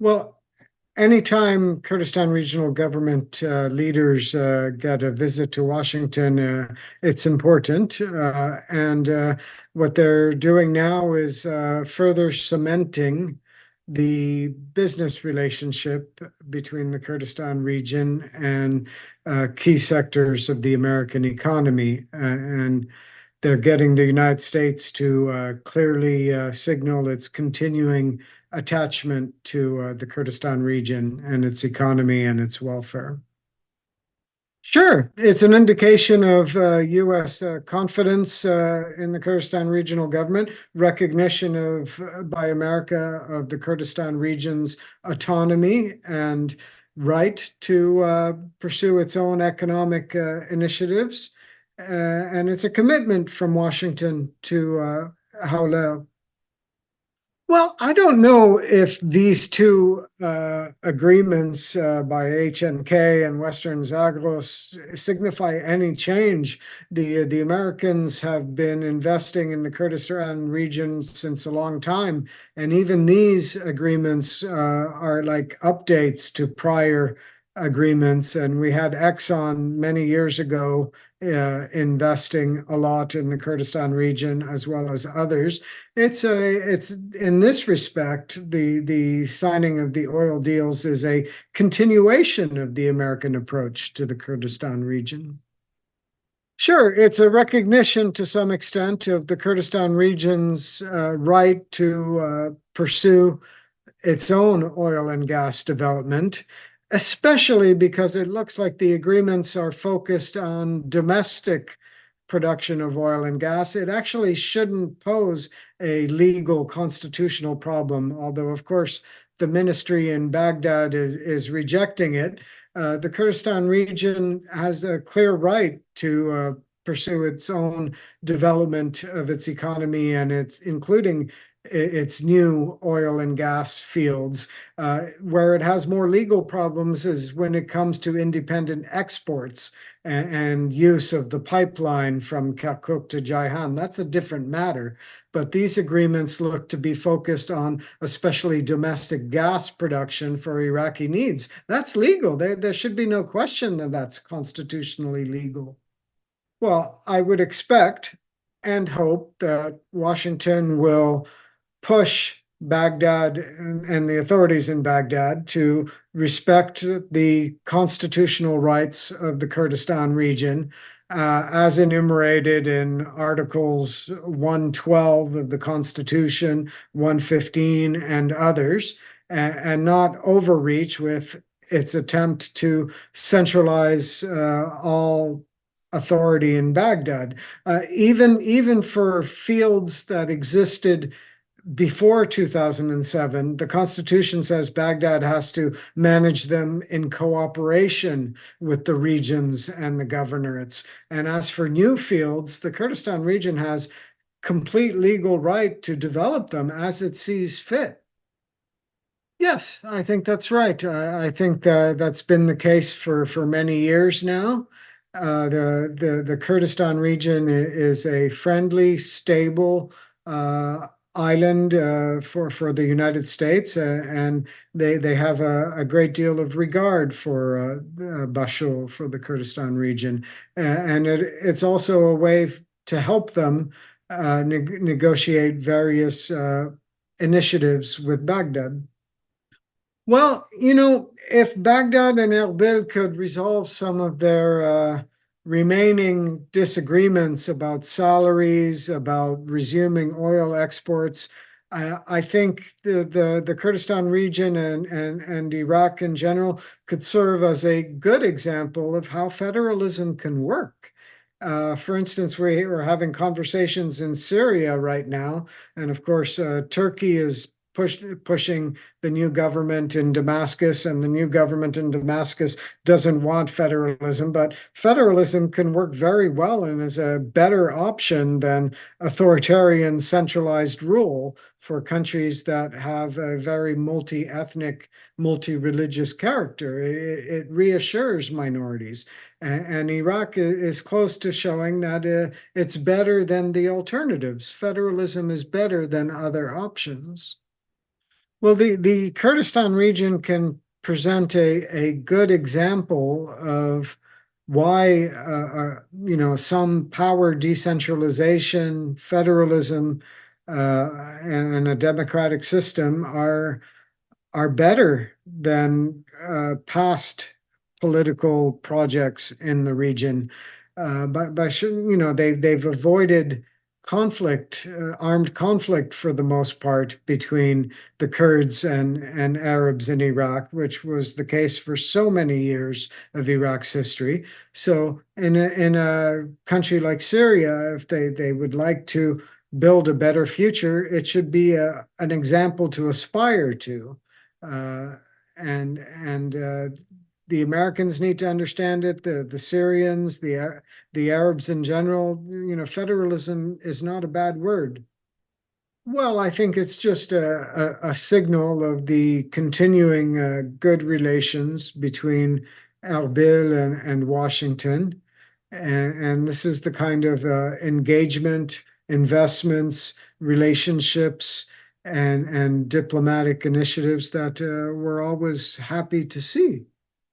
Well, anytime Kurdistan regional government leaders get a visit to Washington, it's important. And what they're doing now is further cementing the business relationship between the Kurdistan region and key sectors of the American economy. And they're getting the United States to clearly signal its continuing attachment to the Kurdistan region and its economy and its welfare. Sure, it's an indication of U.S. Confidence in the Kurdistan regional government, recognition of by America of the Kurdistan region's autonomy and right to pursue its own economic initiatives, and it's a commitment from Washington to Hawley. Well, I don't know if these two agreements by HNK and Western Zagros signify any change. The Americans have been investing in the Kurdistan region since a long time, and even these agreements are like updates to prior agreements. And we had Exxon many years ago investing a lot in the Kurdistan region as well as others. It's in this respect, the signing of the oil deals is a continuation of the American approach to the Kurdistan region. Sure, it's a recognition to some extent of the Kurdistan region's right to pursue its own oil and gas development, especially because it looks like the agreements are focused on domestic production of oil and gas. It actually shouldn't pose a legal constitutional problem, although, of course, the ministry in Baghdad is rejecting it. The Kurdistan region has a clear right to pursue its own development of its economy and its including its new oil and gas fields. Where it has more legal problems is when it comes to independent exports and use of the pipeline from Kirkuk to Ceyhan. That's a different matter. But these agreements look to be focused on especially domestic gas production for Iraqi needs. That's legal. There should be no question that that's constitutionally legal. Well, I would expect and hope that Washington will push Baghdad and the authorities in Baghdad to respect the constitutional rights of the Kurdistan region, as enumerated in Articles 112 of the Constitution, 115, and others, and not overreach with its attempt to centralize all authority in Baghdad. Even for fields that existed before 2007, the Constitution says Baghdad has to manage them in cooperation with the regions and the governorates. And as for new fields, the Kurdistan region has complete legal right to develop them as it sees fit. Yes, I think that's right. I think that's been the case for many years now. The Kurdistan region is a friendly, stable island for the United States, and they have a great deal of regard for Bashur, for the Kurdistan region, and it's also a way to help them negotiate various initiatives with Baghdad. Well, if Baghdad and Erbil could resolve some of their remaining disagreements about salaries, about resuming oil exports, I think the Kurdistan region and Iraq in general could serve as a good example of how federalism can work. For instance, we're having conversations in Syria right now, and of course, Turkey is pushing the new government in Damascus, and the new government in Damascus doesn't want federalism, but federalism can work very well and is a better option than authoritarian centralized rule for countries that have a very multi-ethnic, multi-religious character. It reassures minorities. And Iraq is close to showing that it's better than the alternatives. Federalism is better than other options. Well, the Kurdistan region can present a good example of why some power decentralization, federalism, and a democratic system are better than past political projects in the region. They've avoided conflict, armed conflict for the most part between the Kurds and Arabs in Iraq, which was the case for so many years of Iraq's history. So in a country like Syria, if they would like to build a better future, it should be an example to aspire to. Uh, and the Americans need to understand it. The Syrians, the Arabs in general. Federalism is not a bad word. Well, I think it's just a signal of the continuing good relations between Erbil and Washington. And this is the kind of engagement, investments, relationships, and diplomatic initiatives that we're always happy to see.